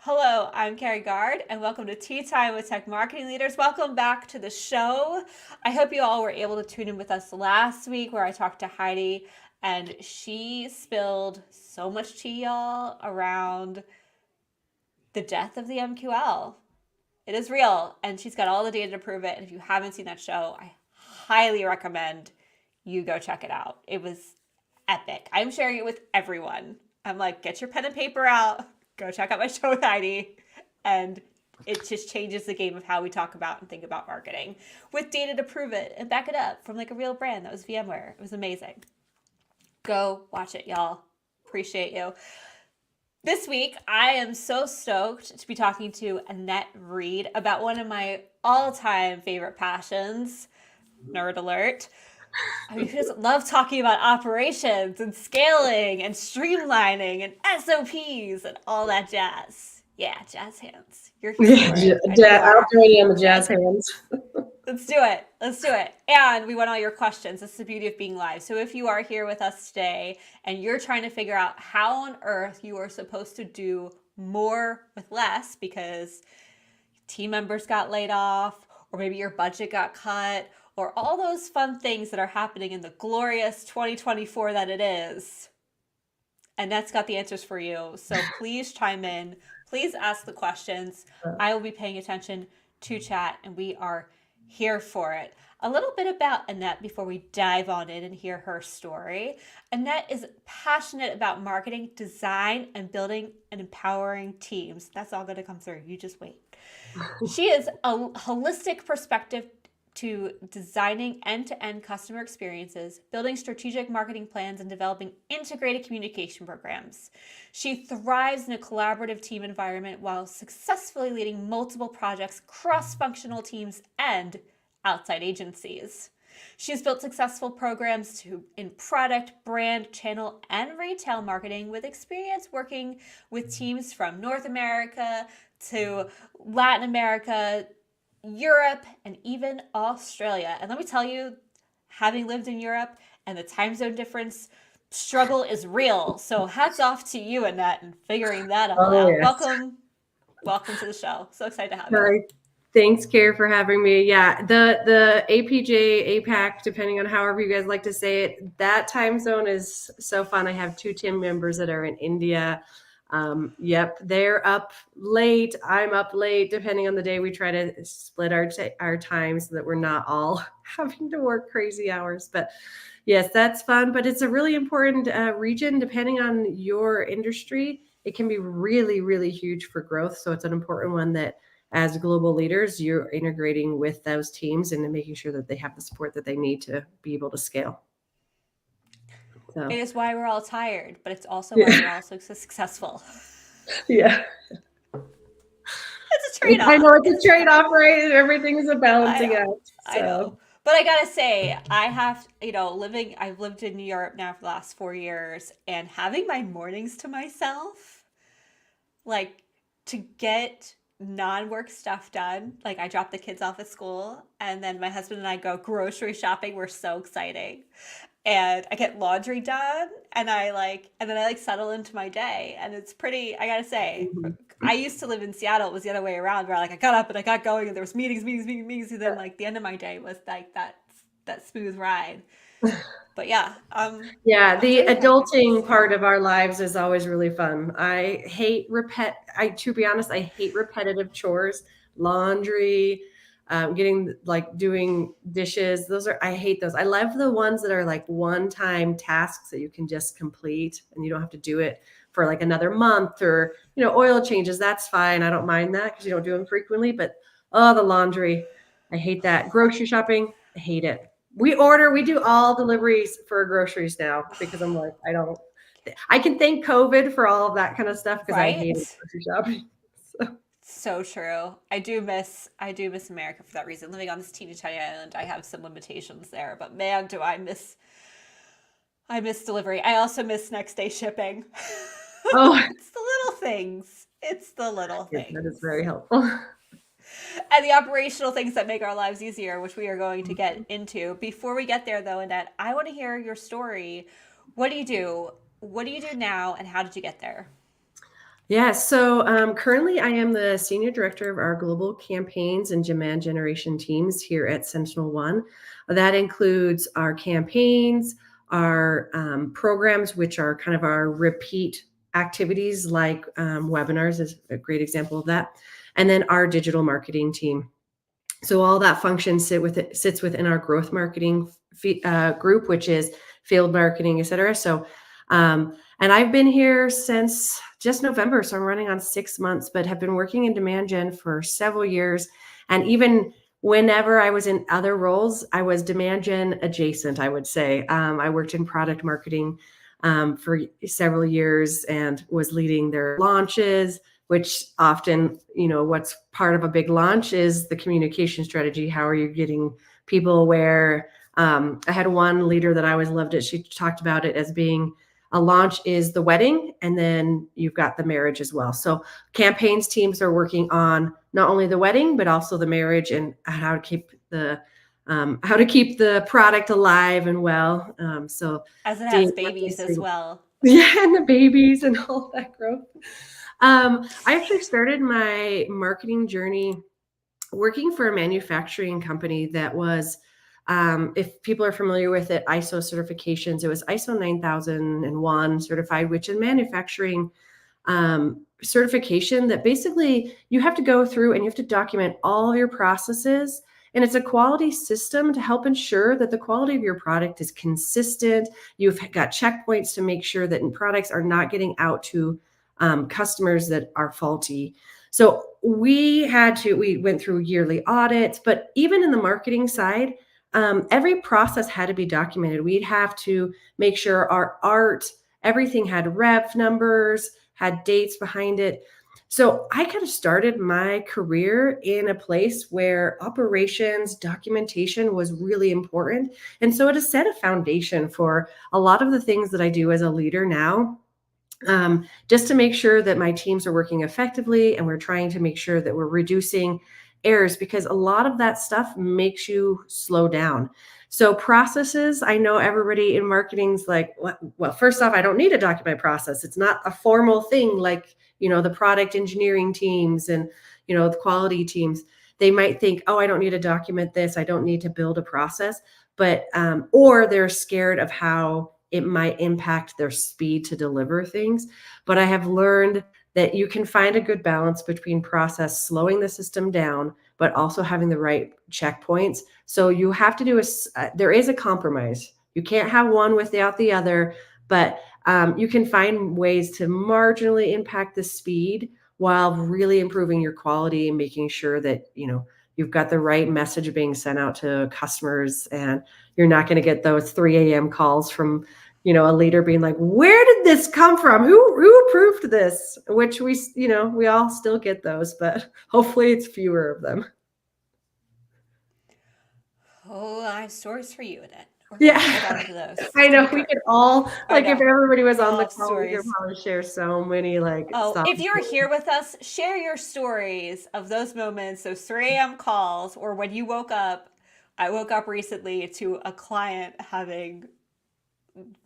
Hello, I'm Carrie Gard, and welcome to Tea Time with Tech Marketing Leaders. Welcome back to the show. I hope you all were able to tune in with us last week where I talked to Heidi, and she spilled so much tea, y'all, around the death of the MQL. It is real, and she's got all the data to prove it. And if you haven't seen that show, I highly recommend you go check it out. It was epic. I'm sharing it with everyone. I'm like, get your pen and paper out, go check out my show with Heidi. And it just changes the game of how we talk about and think about marketing with data to prove it and back it up from like a real brand. That was VMware. It was amazing. Go watch it, y'all. Appreciate you. This week, I am so stoked to be talking to Annette Reed about one of my all-time favorite passions, nerd alert. I mean, who doesn't love talking about operations and scaling and streamlining and SOPs and all that jazz? Yeah, jazz hands. You're here for it. I'll join you on the jazz hands. Let's do it. Let's do it. And we want all your questions. That's the beauty of being live. So if you are here with us today and you're trying to figure out how on earth you are supposed to do more with less because team members got laid off, or maybe your budget got cut, or all those fun things that are happening in the glorious 2024 that it is, Annette's got the answers for you. So please chime in. Please ask the questions. I will be paying attention to chat, and we are here for it. A little bit about Annette before we dive on in and hear her story. Annette is passionate about marketing, design, and building and empowering teams. That's all going to come through. You just wait. She is a holistic perspective to designing end-to-end customer experiences, building strategic marketing plans, and developing integrated communication programs. She thrives in a collaborative team environment while successfully leading multiple projects, cross-functional teams, and outside agencies. She's built successful programs in product, brand, channel, and retail marketing with experience working with teams from North America to Latin America, Europe, and even Australia. And let me tell you, having lived in Europe and the time zone difference, struggle is real. So hats off to you, Annette, and figuring that all out. Yes. Welcome to the show. So excited to have you. Thanks, Carrie, for having me. Yeah, the APJ, APAC, depending on however you guys like to say it, that time zone is so fun. I have two team members that are in India. Yep, they're up late. I'm up late. Depending on the day, we try to split our time so that we're not all having to work crazy hours. But yes, that's fun. But it's a really important region. Depending on your industry, it can be really, really huge for growth. So it's an important one that as global leaders, you're integrating with those teams and making sure that they have the support that they need to be able to scale. So. It is why we're all tired, but it's also why we're all so successful. Yeah. It's a trade-off. I know it's a trade-off, right? Everything is a balancing out. So. I know. But I gotta say, I've lived in Europe now for the last 4 years, and having my mornings to myself, like to get non-work stuff done. Like I drop the kids off at school and then my husband and I go grocery shopping. We're so exciting. And I get laundry done and then I settle into my day. And it's pretty, I gotta say, I used to live in Seattle. It was the other way around where I got up and I got going and there was meetings. And then the end of my day was like that smooth ride. But yeah. The adulting part of our lives is always really fun. I hate to be honest, I hate repetitive chores, laundry, doing dishes. I hate those. I love the ones that are like one-time tasks that you can just complete and you don't have to do it for like another month or, oil changes. That's fine. I don't mind that because you don't do them frequently, but the laundry, I hate that. Grocery shopping, I hate it. We do all deliveries for groceries now because I'm like, I can thank COVID for all of that kind of stuff because I hate grocery shopping. So true. I do miss America for that reason. Living on this teeny tiny island, I have some limitations there, but man, do I miss delivery. I also miss next day shipping. Oh, it's the little things. That is very helpful. And the operational things that make our lives easier, which we are going to get into. Before we get there, though, Annette, I want to hear your story. What do you do? What do you do now, and how did you get there? Yeah, so currently I am the senior director of our global campaigns and demand generation teams here at Sentinel One. That includes our campaigns, our programs, which are kind of our repeat activities, like webinars is a great example of that, and then our digital marketing team. So all that function sits within our growth marketing group, which is field marketing, et cetera. So, and I've been here since just November, so I'm running on 6 months, but have been working in demand gen for several years. And even whenever I was in other roles, I was demand gen adjacent, I would say. I worked in product marketing for several years and was leading their launches, which often, what's part of a big launch is the communication strategy. How are you getting people aware? I had one leader that I always loved it. She talked about it as being a launch is the wedding, and then you've got the marriage as well. So campaigns teams are working on not only the wedding, but also the marriage and how to keep the product alive and well. So As it has seeing babies as well. yeah, and the babies and all that growth. I actually started my marketing journey working for a manufacturing company that was, if people are familiar with it, ISO certifications. It was ISO 9001 certified, which in manufacturing certification that basically you have to go through and you have to document all of your processes. And it's a quality system to help ensure that the quality of your product is consistent. You've got checkpoints to make sure that products are not getting out to customers that are faulty. So we went through yearly audits, but even in the marketing side, every process had to be documented. We'd have to make sure our art, everything had rev numbers, had dates behind it. So I kind of started my career in a place where operations documentation was really important. And so it has set a foundation for a lot of the things that I do as a leader now, just to make sure that my teams are working effectively and we're trying to make sure that we're reducing errors, because a lot of that stuff makes you slow down. So processes, I know everybody in marketing's like, well, first off, I don't need to document process. It's not a formal thing like, the product engineering teams and, the quality teams. They might think, oh, I don't need to document this. I don't need to build a process, but, or they're scared of how it might impact their speed to deliver things. But I have learned that you can find a good balance between process slowing the system down, but also having the right checkpoints. So you have to there is a compromise. You can't have one without the other, but you can find ways to marginally impact the speed while really improving your quality and making sure that, you've got the right message being sent out to customers, and you're not going to get those 3 a.m. calls from a leader being like, where did this come from? Who approved this? Which we all still get those, but hopefully it's fewer of them. Oh, I have stories for you, Annette. We're gonna hold Yeah, on to those. I It's gonna know be we great. could all, I like, if know. everybody was We on all the have call, we could stories. probably share so many Oh, stuff. if you're here with us, share your stories of those moments, those 3 a.m. calls, or when you woke up. I woke up recently to a client having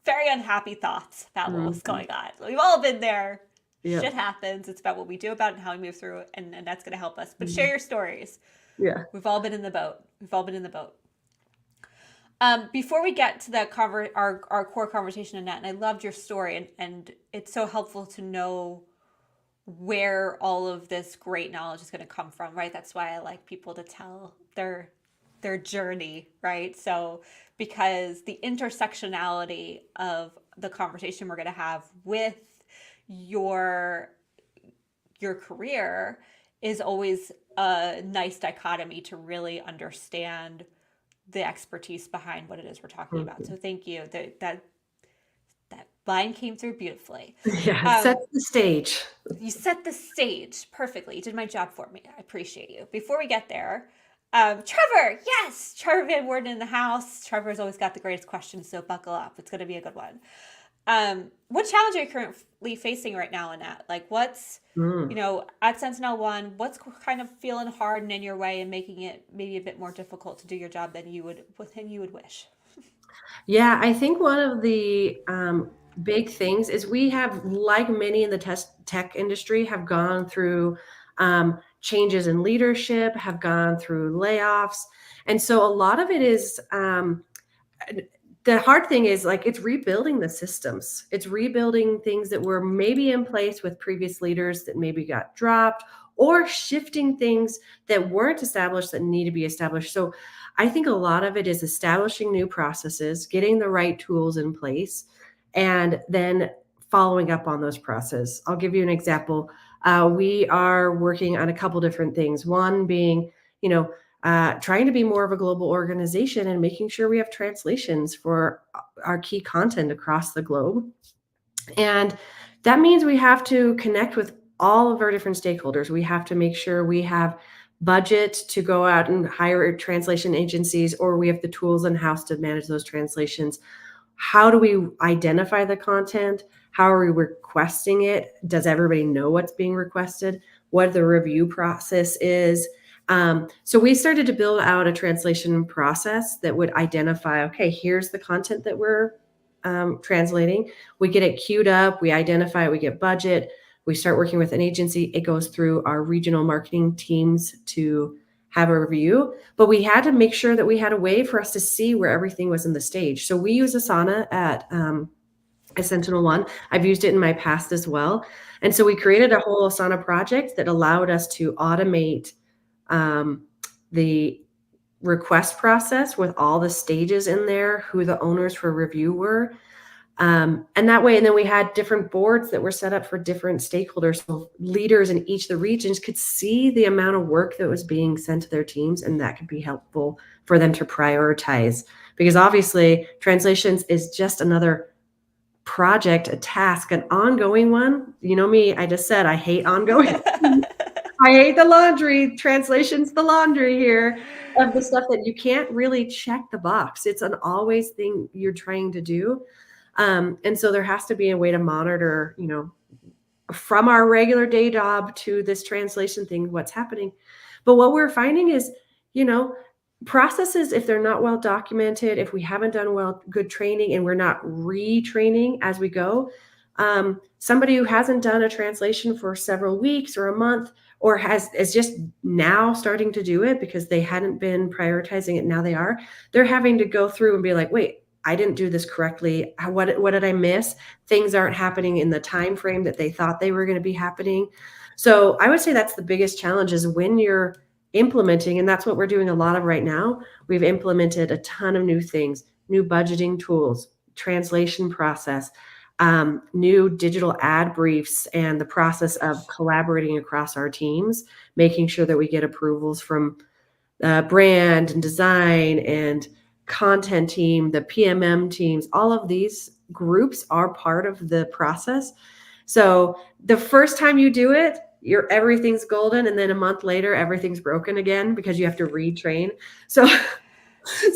very unhappy thoughts about what was Mhm. going on. We've all been there. Shit Yep. happens. It's about what we do about it and how we move through it, and that's going to help us. But share Mhm. your stories. Yeah. We've all been in the boat. We've all been in the boat. Before we get to our core conversation, Annette, and I loved your story, and it's so helpful to know where all of this great knowledge is going to come from, right? That's why I like people to tell their journey, right? So because the intersectionality of the conversation we're going to have with your your career is always a nice dichotomy to really understand the expertise behind what it is we're talking about. Mhm. So thank you. That line came through beautifully. Yeah, Um, sets the stage. you set the stage perfectly. You did my job for me. I appreciate you. Before we get there, Trevor, yes, Trevor Van Worden in the house. Trevor's always got the greatest questions, so buckle up. It's going to be a good one. What challenge are you currently facing right now, Annette? Like, what's Mm. at Sentinel One, what's kind of feeling hard and in your way and making it maybe a bit more difficult to do your job than you would wish? Yeah, I think one of the big things is we have, like many in the tech industry, have gone through changes in leadership, have gone through layoffs. And so a lot of it is the hard thing is like it's rebuilding the systems. It's rebuilding things that were maybe in place with previous leaders that maybe got dropped, or shifting things that weren't established that need to be established. So I think a lot of it is establishing new processes, getting the right tools in place, and then following up on those processes. I'll give you an example. We are working on a couple different things. One being, you know, trying to be more of a global organization and making sure we have translations for our key content across the globe. And that means we have to connect with all of our different stakeholders. We have to make sure we have budget to go out and hire translation agencies, or we have the tools in house to manage those translations. How do we identify the content? How are we requesting it? Does everybody know what's being requested? What the review process is? So we started to build out a translation process that would identify, okay, here's the content that we're translating. We get it queued up, we identify it, we get budget, we start working with an agency. It goes through our regional marketing teams to have a review, but we had to make sure that we had a way for us to see where everything was in the stage. So we use Asana at Sentinel One. I've used it in my past as well. And so we created a whole Asana project that allowed us to automate the request process with all the stages in there, who the owners for review were. And that way, and then we had different boards that were set up for different stakeholders. So leaders in each of the regions could see the amount of work that was being sent to their teams, and that could be helpful for them to prioritize. Because obviously, translations is just another project, a task, an ongoing one. You know me, I just said I hate ongoing. I hate the laundry. Translation's the laundry here of the stuff that you can't really check the box. It's an always thing you're trying to do. And so there has to be a way to monitor, from our regular day job to this translation thing, what's happening. But what we're finding is, you know, processes, if they're not well documented, if we haven't done good training and we're not retraining as we go, somebody who hasn't done a translation for several weeks or a month, or is just now starting to do it because they hadn't been prioritizing it, now they're having to go through and be like, wait, I didn't do this correctly. What did I miss? Things aren't happening in the time frame that they thought they were going to be happening. So I would say that's the biggest challenge is when you're implementing, and that's what we're doing a lot of right now. We've implemented a ton of new things, new budgeting tools, translation process, new digital ad briefs, and the process of collaborating across our teams, making sure that we get approvals from brand and design and content team, the PMM teams. All of these groups are part of the process. So the first time you do it, everything's golden, and then a month later everything's broken again because you have to retrain. So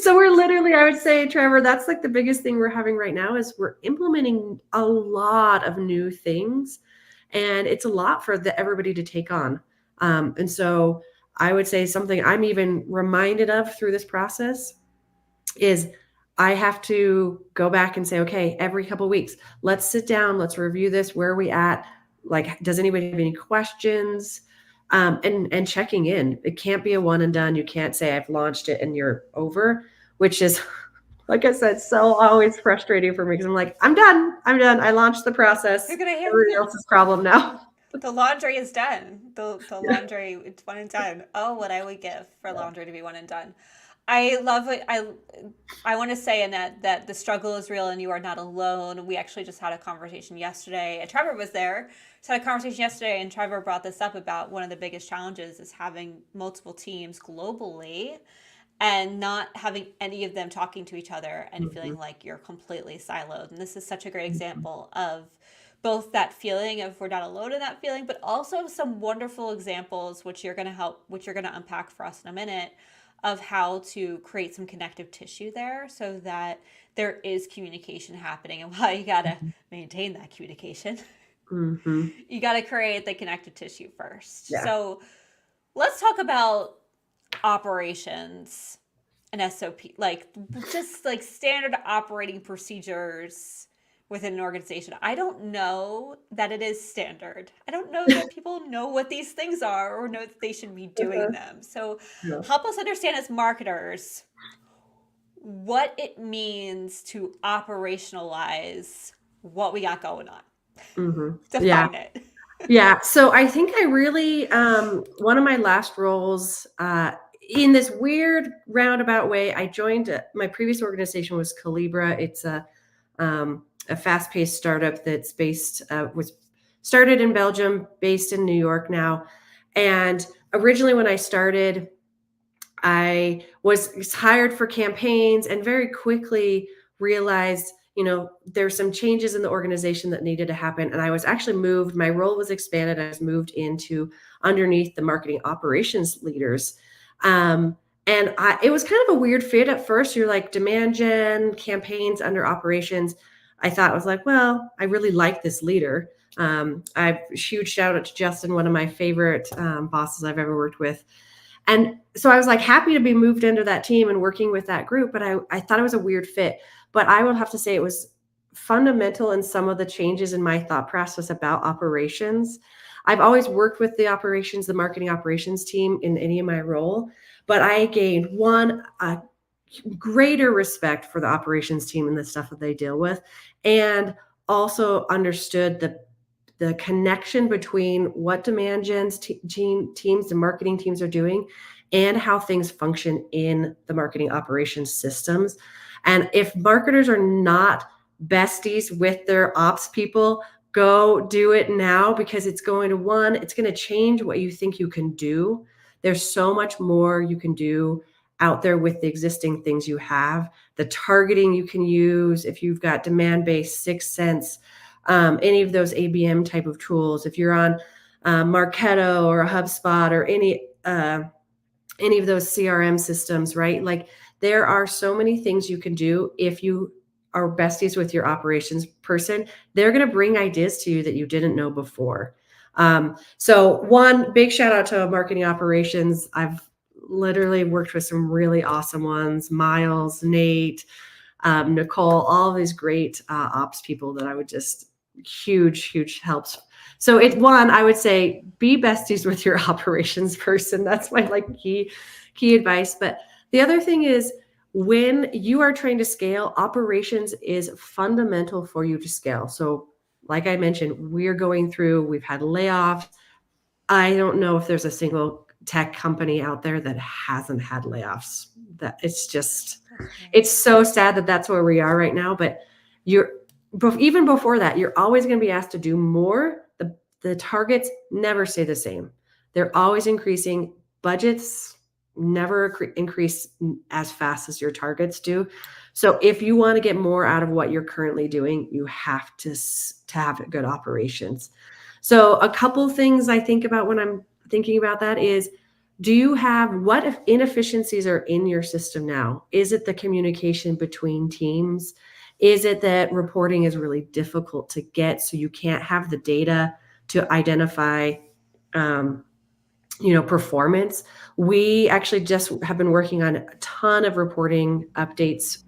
we're literally, I would say, Trevor, that's like the biggest thing we're having right now is we're implementing a lot of new things, and it's a lot for everybody to take on. And so I would say something I'm even reminded of through this process is I have to go back and say, okay, every couple of weeks, let's sit down, let's review this. Where are we at? Like, does anybody have any questions? And checking in. It can't be a one and done. You can't say I've launched it and you're over, which is, like I said, so always frustrating for me because I'm like, I'm done. I launched the process. You're gonna have Everybody else's problem now. the laundry is done. The laundry, it's one and done. Oh, what I would give for laundry to be one and done. I love it. I want to say, Annette, that the struggle is real and you are not alone. We actually just had a conversation yesterday, and Trevor was there. Just had a conversation yesterday, and Trevor brought this up about one of the biggest challenges is having multiple teams globally and not having any of them talking to each other and feeling like you're completely siloed. And this is such a great example of both that feeling of we're not alone in that feeling, but also some wonderful examples, which you're going to unpack for us in a minute, of how to create some connective tissue there so that there is communication happening. And while you got to maintain that communication, you got to create the connective tissue first. Yeah. So let's talk about operations and SOP, like just like standard operating procedures within an organization. I don't know that it is standard. I don't know that people know what these things are or know that they should be doing them. So Yeah. help us understand as marketers what it means to operationalize what we got going on. Yeah. Define it. Yeah. So I think I really, one of my last roles, in this weird roundabout way, I joined my previous organization was Calibra. It's a fast-paced startup that's was started in Belgium, based in New York now. And originally, when I started, I was hired for campaigns and very quickly realized, there's some changes in the organization that needed to happen. And I was actually moved, my role was expanded. I was moved into underneath the marketing operations leaders. And it was kind of a weird fit at first. You're like demand gen campaigns under operations. I thought, I was like, well, I really like this leader. I huge shout out to Justin, one of my favorite bosses I've ever worked with. And so I was like happy to be moved into that team and working with that group, but I thought it was a weird fit. But I would have to say it was fundamental in some of the changes in my thought process about operations. I've always worked with the marketing operations team in any of my role, but I gained a greater respect for the operations team and the stuff that they deal with, and also understood the connection between what demand gens teams and marketing teams are doing and how things function in the marketing operations systems. And if marketers are not besties with their ops people, go do it now, because it's going to change what you think you can do. There's so much more you can do out there with the existing things you have, the targeting you can use. If you've got demand-based, 6sense, any of those ABM type of tools, if you're on Marketo or HubSpot or any of those CRM systems, right? Like there are so many things you can do. If you are besties with your operations person, they're going to bring ideas to you that you didn't know before. So one big shout out to marketing operations. I've literally worked with some really awesome ones, Miles, Nate, Nicole, all of these great ops people that I would just huge helps. So I would say be besties with your operations person. That's my key advice. But the other thing is, when you are trying to scale, operations is fundamental for you to scale. So like I mentioned, we've had layoffs. I don't know if there's a single tech company out there that hasn't had layoffs. That it's so sad that that's where we are right now. But even before that, you're always going to be asked to do more. The targets never stay the same. They're always increasing. Budgets never increase as fast as your targets do. So if you want to get more out of what you're currently doing, you have to have good operations. So a couple things I think about when I'm thinking about that is, what inefficiencies are in your system now? Is it the communication between teams? Is it that reporting is really difficult to get, so you can't have the data to identify performance? We actually just have been working on a ton of reporting updates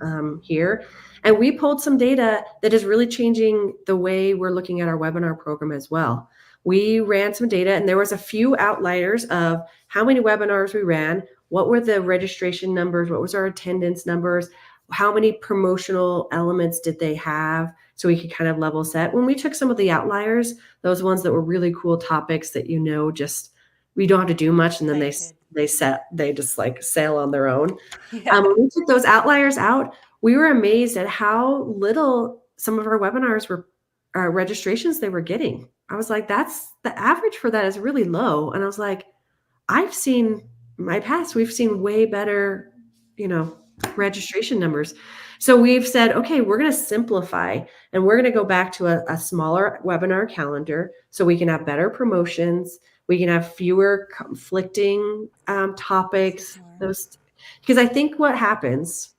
here. And we pulled some data that is really changing the way we're looking at our webinar program as well. We ran some data, and there was a few outliers of how many webinars we ran, what were the registration numbers, what was our attendance numbers, how many promotional elements did they have, so we could kind of level set. When we took some of the outliers, those ones that were really cool topics that just we don't have to do much, and then they just sail on their own. Yeah. When we took those outliers out, we were amazed at how little some of our webinars were registrations they were getting. I was like, that's the average for that is really low. And I was like, we've seen way better, registration numbers. So we've said, okay, we're going to simplify, and we're going to go back to a smaller webinar calendar so we can have better promotions. We can have fewer conflicting topics. Because I think what happens,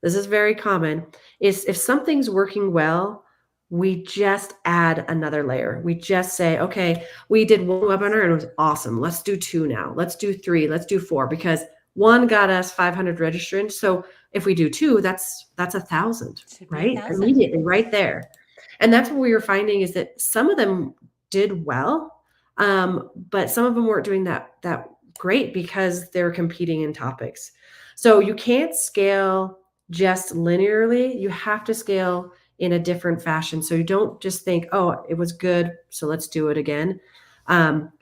this is very common, is if something's working well, we just add another layer. We just say, okay, we did one webinar and it was awesome. Let's do 2 now. Let's do 3. Let's do 4, because 1 got us 500 registrants. So if we do 2, that's 1,000, right? 1,000. Immediately right there. And that's what we were finding is that some of them did well, but some of them weren't doing that great because they're competing in topics. So you can't scale just linearly. You have to scale in a different fashion. So you don't just think, oh, it was good, so let's do it again.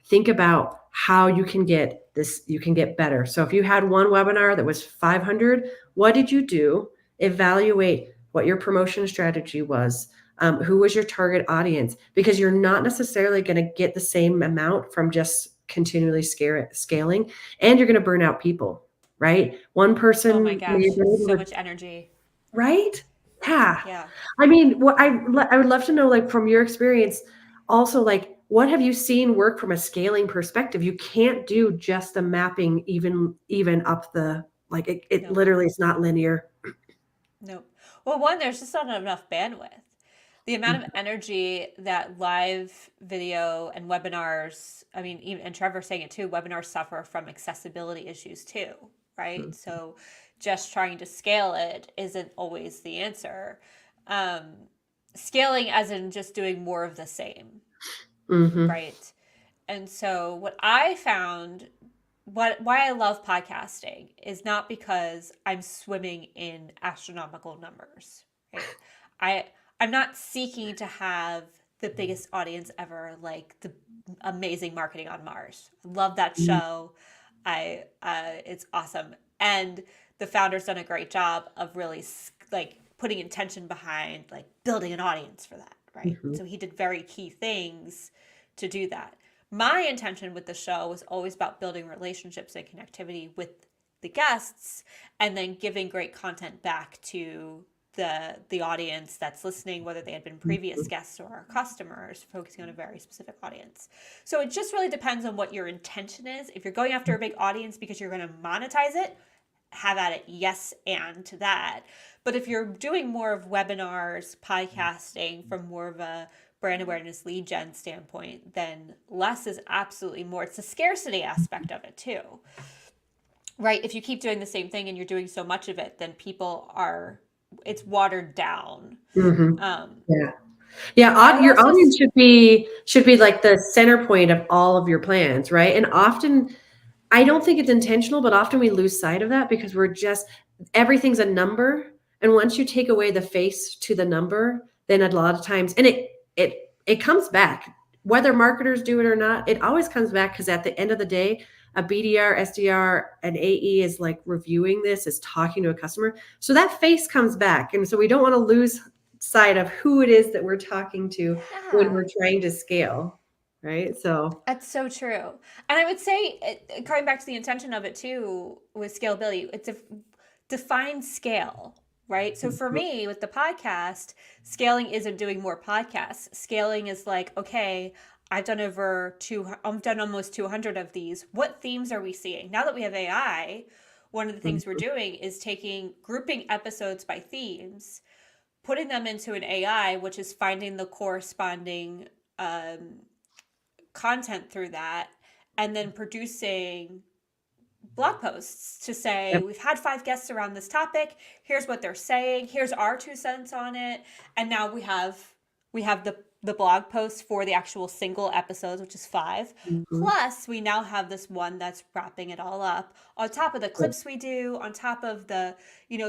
Think about how you can get this, you can get better. So if you had one webinar that was 500, what did you do? Evaluate what your promotion strategy was. Who was your target audience? Because you're not necessarily going to get the same amount from just continually scaling, and you're going to burn out people, right? One Oh my person may have gosh, been able so to, much energy. right? Yeah. Yeah. I mean, what I would love to know, like from your experience, also like what have you seen work from a scaling perspective? You can't do just the mapping even up the like it Nope. literally is not linear. Nope. Well, one, there's just not enough bandwidth. The amount of energy that live video and webinars, I mean, even, and Trevor saying it too, webinars suffer from accessibility issues too, right? So just trying to scale it isn't always the answer. Um, Scaling as in just doing more of the same, Mm-hmm. right? And so what I found, why I love podcasting is not because I'm swimming in astronomical numbers, right? I I'm not seeking to have the biggest audience ever, like the amazing marketing on Mars. I love that show. I It's awesome, and the founder's done a great job of really like putting intention behind like building an audience for that, right? Mm-hmm. So he did very key things to do that. My intention with the show was always about building relationships and connectivity with the guests and then giving great content back to the audience that's listening, whether they had been previous guests or our customers, focusing on a very specific audience. So it just really depends on what your intention is. If you're going after a big audience because you're going to monetize it, have at it, yes, and to that. But if you're doing more of webinars, podcasting from more of a brand awareness lead gen standpoint, then less is absolutely more. It's the scarcity aspect of it too, right? If you keep doing the same thing and you're doing so much of it, then people are, it's watered down. Mm-hmm. Um, Yeah. Yeah, I would your also, audience should be like the center point of all of your plans, right? And often I don't think it's intentional, but often we lose sight of that because we're just everything's a number. And once you take away the face to the number, then a lot of times, and it comes back, whether marketers do it or not, it always comes back because at the end of the day, a BDR, SDR, an AE is like reviewing this, is talking to a customer. So that face comes back. And so we don't want to lose sight of who it is that we're talking to when yeah, we're trying to scale. Right. So that's so true. And I would say, coming back to the intention of it too, with scalability, it's a define scale, right? So for me, with the podcast, scaling isn't doing more podcasts. Scaling is like, okay, I've done almost 200 of these. What themes are we seeing? Now that we have AI, one of the things we're doing is grouping episodes by themes, putting them into an AI, which is finding the corresponding content through that, and then producing blog posts to say yep. we've had 5 guests around this topic, here's what they're saying, here's our 2 cents on it, and now we have the blog post for the actual single episodes, which is 5, Mhm. plus we now have this one that's wrapping it all up on top of the clips we do, on top of the,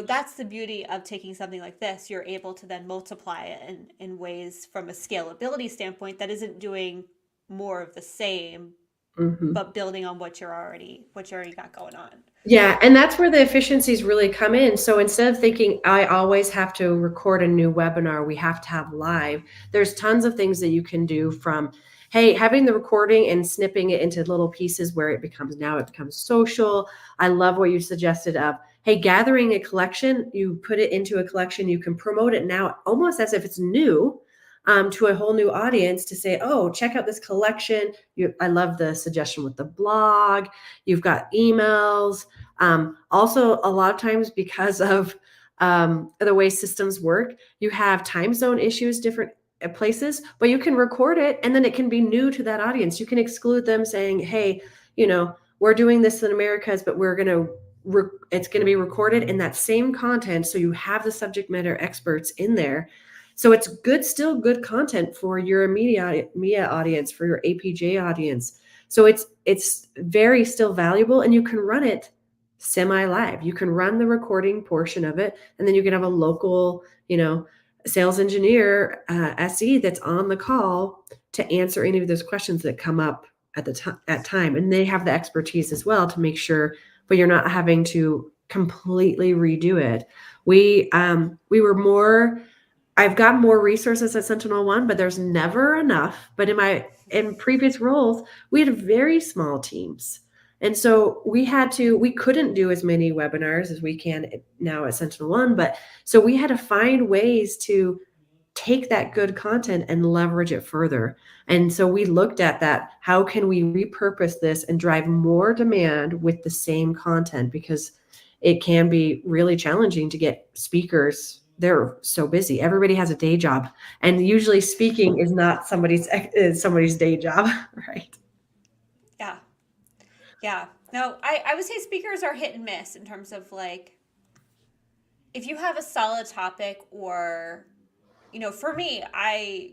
that's the beauty of taking something like this. You're able to then multiply it in ways from a scalability standpoint that isn't doing more of the same, Mhm. but building on what you already got going on. Yeah, and that's where the efficiencies really come in. So instead of thinking I always have to record a new webinar, we have to have live, there's tons of things that you can do from, hey, having the recording and snipping it into little pieces where it becomes social. I love what you suggested of, hey, gathering a collection, you put it into a collection, you can promote it now almost as if it's new. To a whole new audience to say, oh, check out this collection. I love the suggestion with the blog. You've got emails. Also, a lot of times because of the way systems work, you have time zone issues, different places, but you can record it and then it can be new to that audience. You can exclude them saying, hey, we're doing this in Americas, but it's going to be recorded in that same content. So you have the subject matter experts in there So it's good, still good content for your immediate audience, for your APJ audience. So it's very still valuable, and you can run it semi-live. You can run the recording portion of it, and then you can have a local, sales engineer, SE that's on the call to answer any of those questions that come up at time. And they have the expertise as well to make sure, but you're not having to completely redo it. I've got more resources at Sentinel One, but there's never enough. But in previous roles, we had very small teams. And so we couldn't do as many webinars as we can now at Sentinel One, but so we had to find ways to take that good content and leverage it further. And so we looked at that. How can we repurpose this and drive more demand with the same content? Because it can be really challenging to get speakers. They're so busy. Everybody has a day job, and usually speaking is not somebody's day job, right? Yeah. No, I would say speakers are hit and miss in terms of like, if you have a solid topic, or, for me, I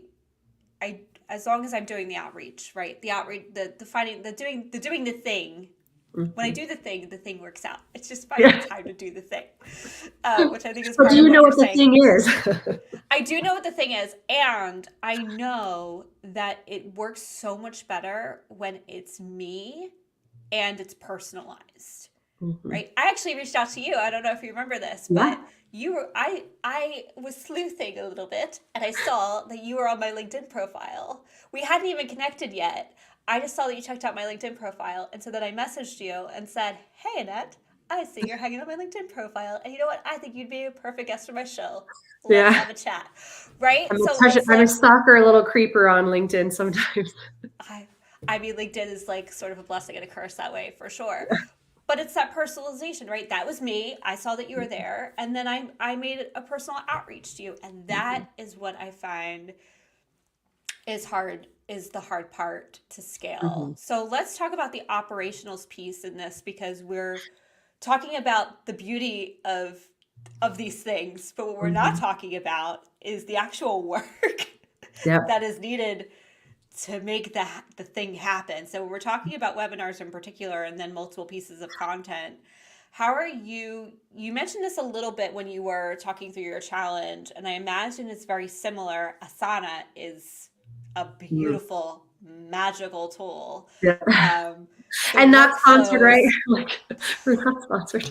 as long as I'm doing the outreach, right? The outreach, the finding, doing the thing. Mm-hmm. When I do the thing works out. It's just finding time to do the thing, which I think is part do you of know what the saying. thing is? I do know what the thing is, and I know that it works so much better when it's me and it's personalized. Mm-hmm. Right? I actually reached out to you. I don't know if you remember this, but I was sleuthing a little bit, and I saw that you were on my LinkedIn profile. We hadn't even connected yet. I just saw that you checked out my LinkedIn profile, and so then I messaged you and said, "Hey, Annette, I see you're hanging on my LinkedIn profile, and you know what? I think you'd be a perfect guest for my show. Let's have a chat." Right? I'm a stalker, a little creeper on LinkedIn sometimes. I mean, LinkedIn is like sort of a blessing and a curse that way, for sure. But it's that personalization, right? That was me. I saw that you were there, and then I made a personal outreach to you, and that is what I find is the hard part to scale. Mm-hmm. So let's talk about the operationals piece in this, because we're talking about the beauty of these things, but what we're not talking about is the actual work that is needed to make the thing happen. So we're talking about webinars in particular, and then multiple pieces of content. How are you mentioned this a little bit when you were talking through your challenge, and I imagine it's very similar. Asana is a beautiful, magical tool. Yeah. And not sponsored, right? Like, we're not sponsored.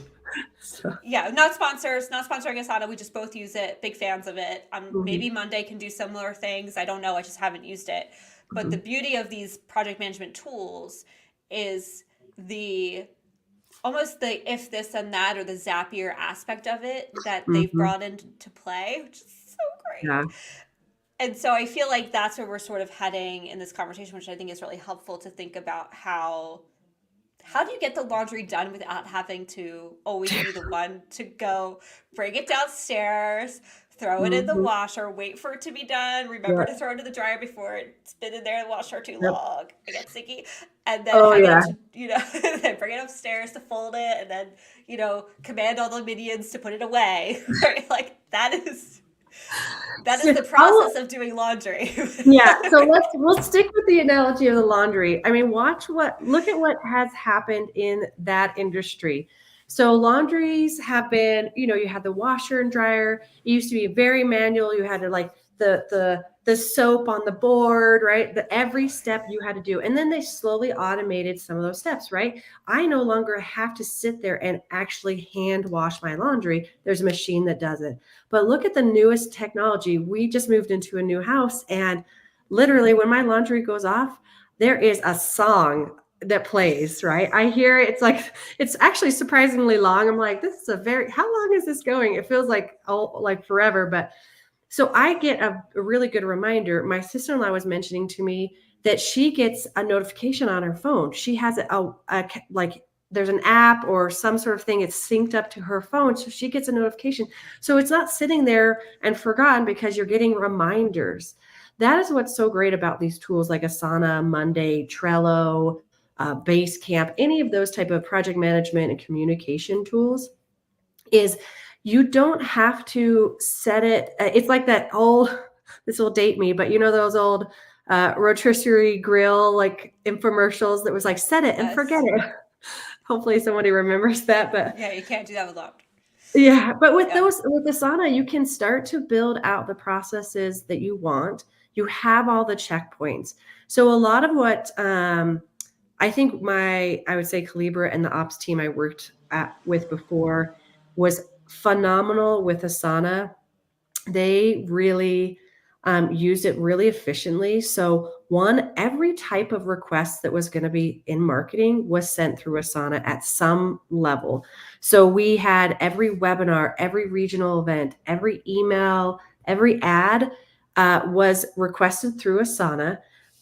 So. Yeah, not sponsoring Asana. We just both use it. Big fans of it. Maybe Monday can do similar things. I don't know. I just haven't used it. But the beauty of these project management tools is almost the if this and that, or the Zapier aspect of it that they've brought into play, which is so great. Yeah. And so I feel like that's where we're sort of heading in this conversation, which I think is really helpful to think about. How do you get the laundry done without having to always be the one to go bring it downstairs, throw it in the washer, wait for it to be done, remember to throw it in the dryer before it's been in there in the washer too long, it gets sticky, and then then bring it upstairs to fold it, and then, command all the minions to put it away. Right? Like that is the process of doing laundry. Yeah. So we'll stick with the analogy of the laundry. I mean, look at what has happened in that industry. So laundries have been, you had the washer and dryer. It used to be very manual. You had to like the soap on the board, right? Every step you had to do. And then they slowly automated some of those steps, right? I no longer have to sit there and actually hand wash my laundry. There's a machine that does it. But look at the newest technology. We just moved into a new house, and literally when my laundry goes off, there is a song that plays, right? I hear it. It's actually surprisingly long. I'm like, how long is this going? It feels like forever, but so I get a really good reminder. My sister-in-law was mentioning to me that she gets a notification on her phone. She has there's an app or some sort of thing. It's synced up to her phone. So she gets a notification. So it's not sitting there and forgotten, because you're getting reminders. That is what's so great about these tools like Asana, Monday, Trello, Basecamp, any of those type of project management and communication tools, is you don't have to set it. It's like that old this will date me, but you know those old rotisserie grill like infomercials that was like set it and forget Yes. it. Hopefully somebody remembers that, but Yeah, you can't do that without. yeah, but with Yeah. Asana, you can start to build out the processes that you want. You have all the checkpoints. So a lot of what I think I would say Calibra and the ops team I worked with before was phenomenal with Asana. They really used it really efficiently. So, one, every type of request that was going to be in marketing was sent through Asana at some level. So, we had every webinar, every regional event, every email, every ad was requested through Asana.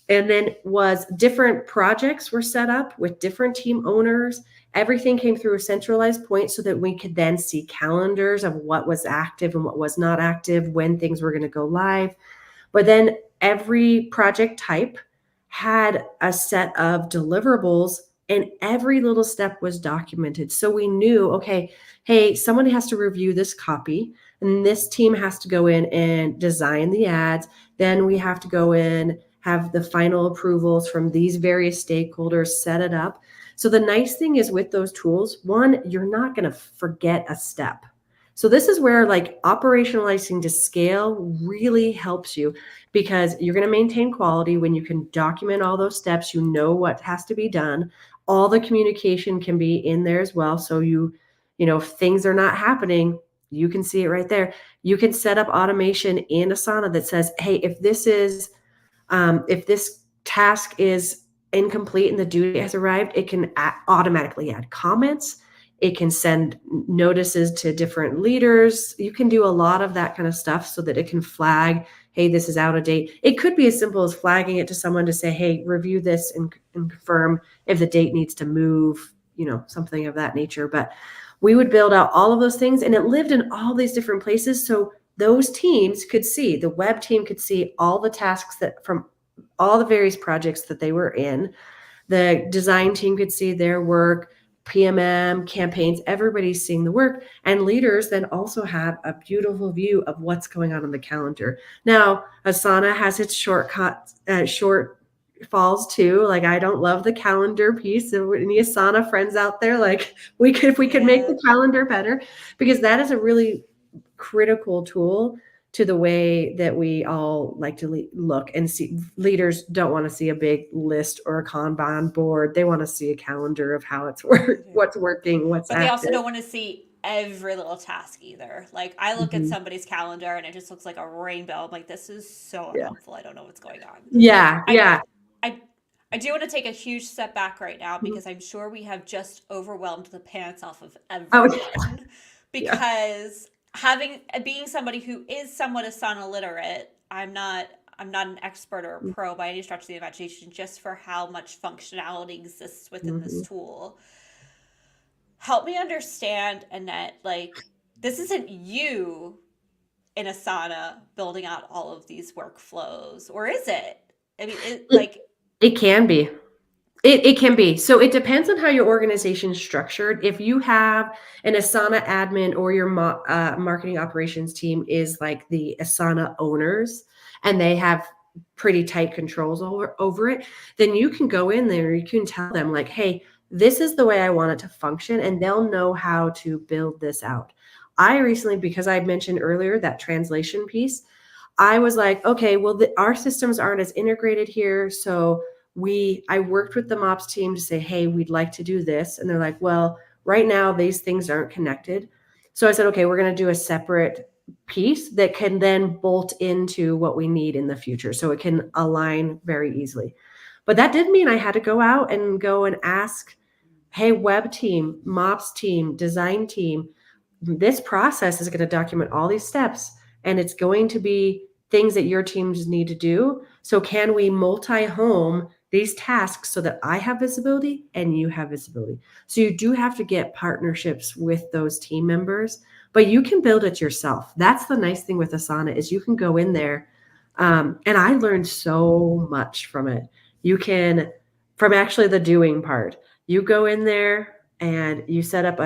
And then was different projects were set up with different team owners. Everything came through a centralized point so that we could then see calendars of what was active and what was not active, when things were going to go live. But then every project type had a set of deliverables and every little step was documented. So we knew, okay, hey, someone has to review this copy and this team has to go in and design the ads. Then we have to go in, have the final approvals from these various stakeholders, set it up. So the nice thing is with those tools, one, you're not going to forget a step. So this is where like operationalizing to scale really helps you, because you're going to maintain quality when you can document all those steps. You know what has to be done. All the communication can be in there as well. So if things are not happening, you can see it right there. You can set up automation in Asana that says, hey, if this task is incomplete and the due date has arrived, it can automatically add comments. It can send notices to different leaders. You can do a lot of that kind of stuff so that it can flag, hey, this is out of date. It could be as simple as flagging it to someone to say, hey, review this and confirm if the date needs to move, something of that nature. But we would build out all of those things, and it lived in all these different places. So those teams could see, the web team could see all the tasks that from all the various projects that they were in. The design team could see their work, PMM, campaigns, everybody's seeing the work. And leaders then also have a beautiful view of what's going on the calendar. Now, Asana has its shortfalls too. Like, I don't love the calendar piece. So any Asana friends out there, like, if we could make the calendar better, because that is a really critical tool to the way that we all like to look and see. Leaders don't want to see a big list or a Kanban board. They want to see a calendar of how it's what's working, what's But they also active. don't want to see every little task either. Like, I look at Mhm. somebody's calendar and it just looks like a rainbow. I'm like, this is so Yeah. unhelpful. I don't know what's going on. Yeah. I Yeah. I I do want to take a huge step back right now Mhm. because I'm sure we have just overwhelmed the pants off of Oh, everyone. yeah. Because being somebody who is somewhat Asana literate, I'm not an expert or a pro by any stretch of the imagination, just for how much functionality exists within this Mhm. tool. Help me understand, Annette, like, this isn't you in Asana building out all of these workflows, or is it? I mean, It, it can be. It can be. So it depends on how your organization is structured. If you have an Asana admin or your marketing operations team is like the Asana owners and they have pretty tight controls over it, then you can go in there, you can tell them like, hey, this is the way I want it to function, and they'll know how to build this out. I recently, because I mentioned earlier that translation piece, I was like, okay, well, our systems aren't as integrated here. So I worked with the MOPS team to say, hey, we'd like to do this. And they're like, well, right now these things aren't connected. So I said, okay, we're going to do a separate piece that can then bolt into what we need in the future. So it can align very easily. But that did mean I had to go out and go and ask, hey, web team, MOPS team, design team, this process is going to document all these steps, and it's going to be things that your teams need to do. So can we multi-home these tasks so that I have visibility and you have visibility? So you do have to get partnerships with those team members, but you can build it yourself. That's the nice thing with Asana is you can go in there. And I learned so much from it. You can, from actually the doing part, you go in there and you set up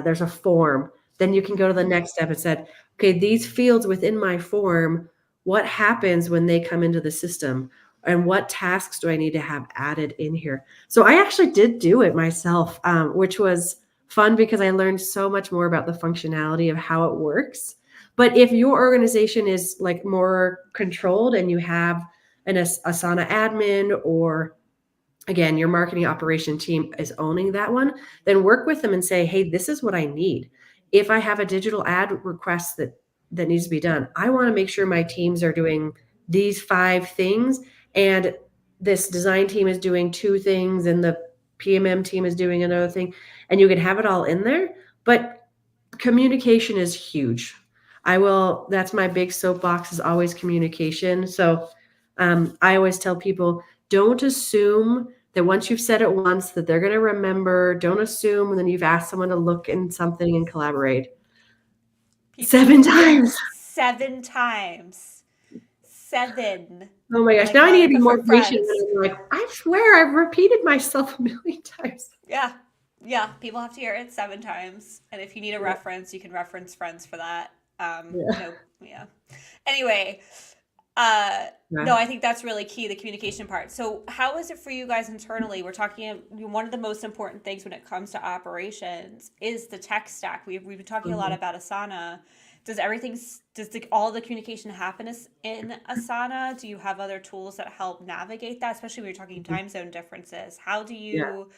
there's a form. Then you can go to the next step and said, okay, these fields within my form, what happens when they come into the system, and what tasks do I need to have added in here. So I actually did do it myself, which was fun because I learned so much more about the functionality of how it works. But if your organization is like more controlled and you have an Asana admin, or again, your marketing operation team is owning that one, then work with them and say, hey, this is what I need. If I have a digital ad request that needs to be done, I want to make sure my teams are doing these 5 things, and this design team is doing 2 things, and the PMM team is doing another thing, and you can have it all in there. But communication is huge. That's my big soapbox, is always communication. So I always tell people, don't assume that once you've said it once that they're going to remember. Don't assume when you've asked someone to look in something and collaborate People have 7 to hear it times. 7 times. 7. Oh my gosh. Like Now I need to Monica be more from patient Friends. when I'm like, I swear I've repeated myself a million times. Yeah. Yeah. People have to hear it 7 times. And if you need a Yeah. reference, you can reference Friends for that. Yeah. No, yeah. Anyway, no, Yeah. I think that's really key, the communication part. So, how is it for you guys internally? We're talking, one of the most important things when it comes to operations is the tech stack. We've been talking a lot Mhm. about Asana. Does everything, all the communication happen in Asana? Do you have other tools that help navigate that, especially when you're talking Mhm. time zone differences? How do Yeah. you,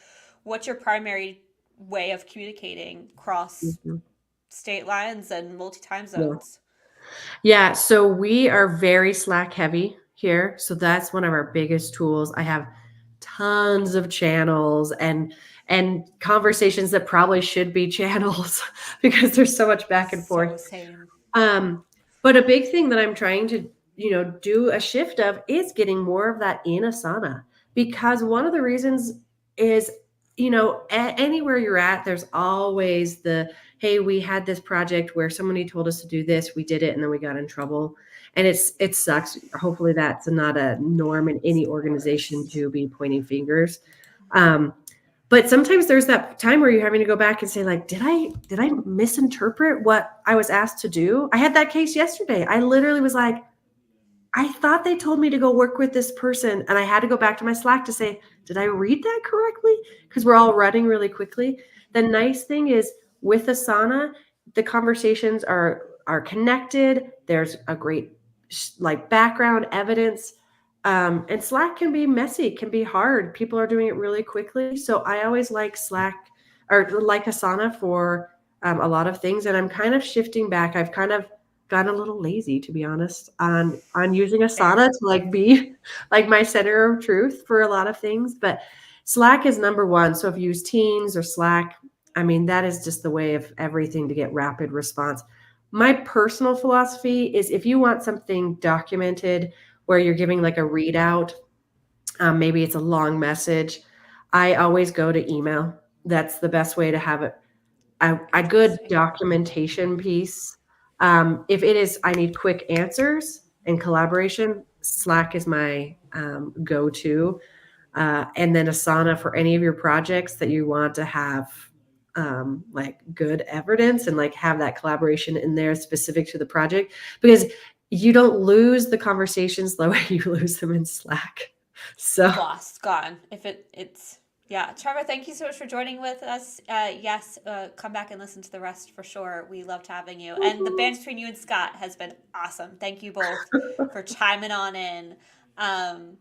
what's your primary way of communicating across Mhm. state lines and multi time Yeah. zones? Yeah, so we are very Slack heavy here. So that's one of our biggest tools. I have tons of channels and conversations that probably should be channels because there's so much back and forth. So, same. Um, but a big thing that I'm trying to, do a shift of is getting more of that in Asana, because one of the reasons is, anywhere you're at, there's always hey, we had this project where somebody told us to do this, we did it, and then we got in trouble. And it sucks. Hopefully that's not a norm in It's any the organization worst. to be pointing fingers. Um, but sometimes there's that time where you're having to go back and say, like, did I misinterpret what I was asked to do? I had that case yesterday. I literally was like, I thought they told me to go work with this person, and I had to go back to my Slack to say, did I read that correctly? Because we're all running really quickly. The nice thing is with Asana, the conversations are connected. There's a great like background evidence. And Slack can be messy, can be hard. People are doing it really quickly. So I always like Slack, or like Asana, for a lot of things. And I'm kind of shifting back. I've kind of gotten a little lazy, to be honest, on using Asana Fair. to like be like my center of truth for a lot of things. But Slack is number one. So if you use Teams or Slack, I mean, that is just the way of everything to get rapid response. My personal philosophy is, if you want something documented where you're giving like a readout, maybe it's a long message, I always go to email. That's the best way to have it, a good Interesting. documentation piece. If it is, I need quick answers and collaboration, Slack is my go-to. And then Asana for any of your projects that you want to have like good evidence and like have that collaboration in there specific to the project, because you don't lose the conversations the way you lose them in Slack. So Lost, gone. If it's yeah. Trevor, thank you so much for joining with us. Yes, come back and listen to the rest for sure. We loved having you, and the band between you and Scott has been awesome. Thank you both for chiming on in. Um,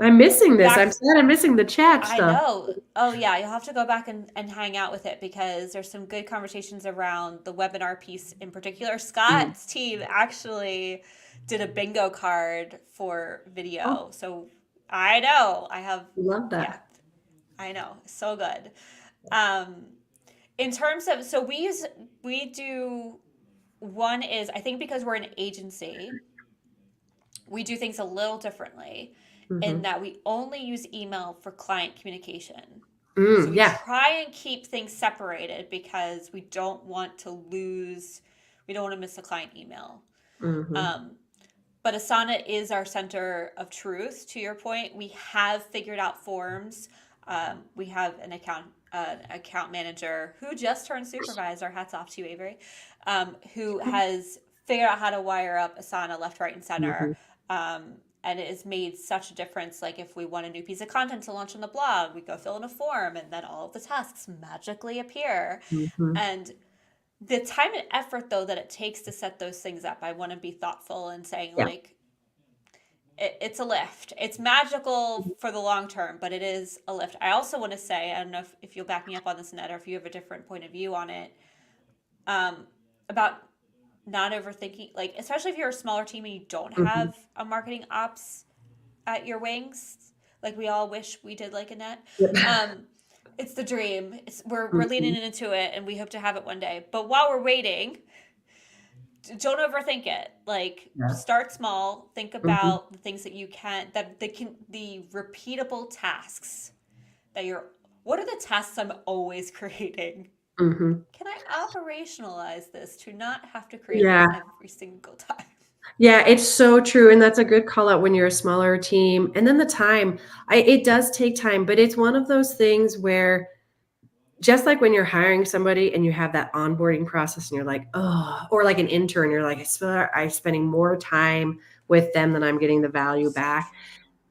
I'm missing this. I'm back sad I'm missing the chat I stuff. know. Oh yeah, you'll have to go back and hang out with it because there's some good conversations around the webinar piece in particular. Mm. Scott's team actually did a bingo card for Oh, video. So I know. I have love yeah, that. I know. So good. Um in terms of so we do one is I think because we're an agency, we do things a little differently in Mhm. that we only use email for client communication. So we Yeah. try and keep things separated because we don't want to miss a client email. Mhm. Um, but Asana is our center of truth. To your point, we have figured out forms. We have an account manager who just turned supervisor. Hats off to you, Avery, who has figured out how to wire up Asana left, right, and Mhm. center. And it has made such a difference. Like if we want a new piece of content to launch on the blog, we go fill in a form and then all of the tasks magically appear. Mhm. And the time and effort though that it takes to set those things up, I want to be thoughtful and saying Yeah. like it's a lift. It's magical for the long term, but it is a lift. I also want to say, I don't know if you'll back me up on this, Ned, or if you have a different point of view on it, about not overthinking, like, especially if you're a smaller team and you don't Mhm. have a marketing ops at your wings, like we all wish we did, like Annette. Yep. Um, it's the dream. We're leaning Mhm. into it and we hope to have it one day. But while we're waiting, don't overthink it. Like Yeah. start small, think Mhm. about the things that you can the repeatable tasks that you're what are the tasks I'm always creating? Mhm. Can I operationalize this to not have to create them Yeah. every single time? Yeah, it's so true, and that's a good call out when you're a smaller team. And then the time, it does take time, but it's one of those things where just like when you're hiring somebody and you have that onboarding process and you're like, oh, or like an intern, you're like, I'm spending more time with them than I'm getting the value So back. true.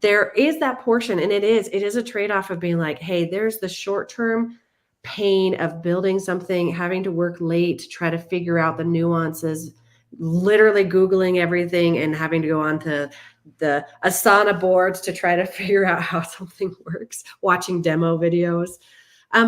There is that portion, and it is a trade-off of being like, hey, there's the short-term pain of building something, having to work late to try to figure out the nuances, literally Googling everything and having to go on to the Asana boards to try to figure out how something works, watching demo videos.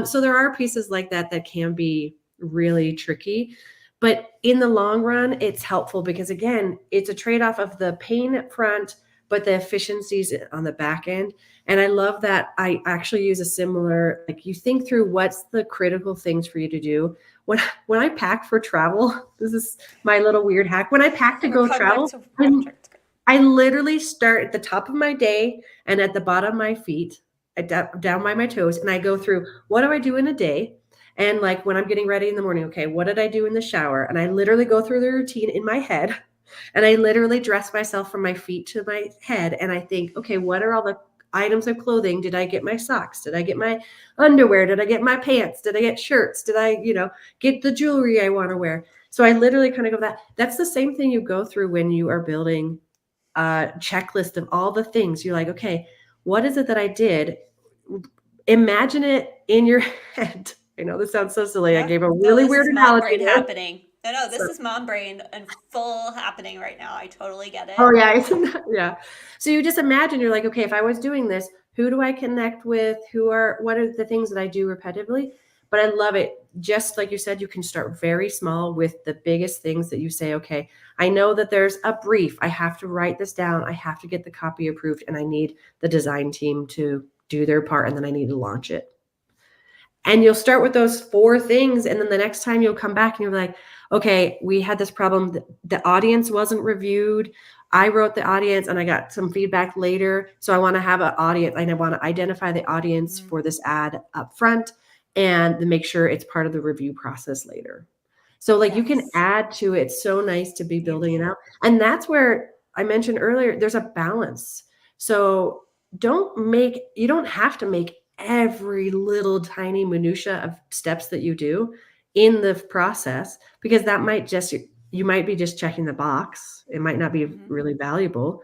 So there are pieces like that that can be really tricky. But in the long run, it's helpful because, again, it's a trade off of the pain up front, but the efficiencies on the back end. And I love that I actually use a similar, like you think through what's the critical things for you to do. When I pack for travel, this is my little weird hack. When I pack to We're go coming back travel, to I'm project. I literally start at the top of my day and at the bottom of my feet, down by my toes, and I go through what do I do in a day? And like when I'm getting ready in the morning, okay, what did I do in the shower? And I literally go through the routine in my head and I literally dress myself from my feet to my head. And I think, okay, what are all the items of clothing? Did I get my socks? Did I get my underwear? Did I get my pants? Did I get shirts? Did I, get the jewelry I want to wear? So I literally kind of go that. That's the same thing you go through when you are building checklist of all the things. You're like, okay, what is it that I did? Imagine it in your head. I know this sounds so silly. I Yeah. gave a No, really this weird is mom analogy brain there. happening. No, So, this is mom brain and full happening right now. I totally get oh it. yeah, yeah. So you just imagine you're like, okay, if I was doing this, who do I connect with? What are the things that I do repetitively? But I love it. Just like you said, you can start very small with the biggest things that you say, okay, I know that there's a brief. I have to write this down. I have to get the copy approved and I need the design team to do their part and then I need to launch it. And you'll start with those 4 things, and then the next time you'll come back and you're like, "Okay, we had this problem, the audience wasn't reviewed. I wrote the audience and I got some feedback later, so I wanna have an audience and I wanna identify the audience Mhm. for this ad up front and then make sure it's part of the review process later." So, like, you can Yes, add to it. It's so nice to be you building it can. out, and that's where I mentioned earlier, there's a balance. So, you don't have to make every little tiny minutia of steps that you do in the process because that might just you might be just checking the box. It might not be Hmm. really valuable,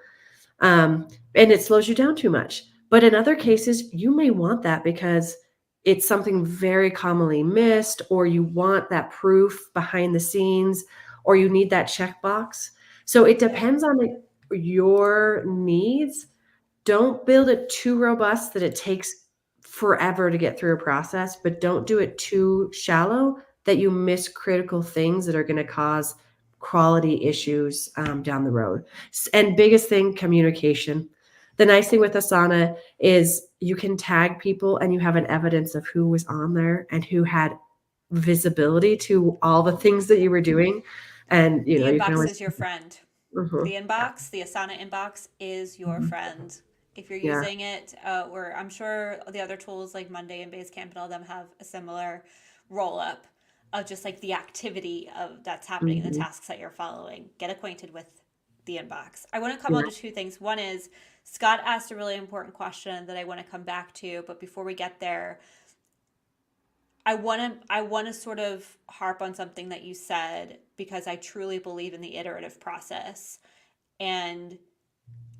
and it slows you down too much. But in other cases, you may want that because it's something very commonly missed, or you want that proof behind the scenes, or you need that checkbox. So it Yeah. depends on your needs. Don't build it too robust that it takes forever to get through a process, but don't do it too shallow that you miss critical things that are going to cause quality issues down the road. And biggest thing, communication. The nice thing with Asana is you can tag people and you have an evidence of who was on there and who had visibility to all the things that you were doing. And The you can inbox always, is your friend. mhm, The inbox, the Asana inbox is your mhm, friend. If you're yeah. using it, or I'm sure the other tools like Monday and Basecamp and all them have a similar roll up of just like the activity of that's happening and the Mhm, tasks that you're following. Get acquainted with the inbox. I want to come on yeah. to two things. One is Scott asked a really important question that I want to come back to, but before we get there, I want to sort of harp on something that you said because I truly believe in the iterative process and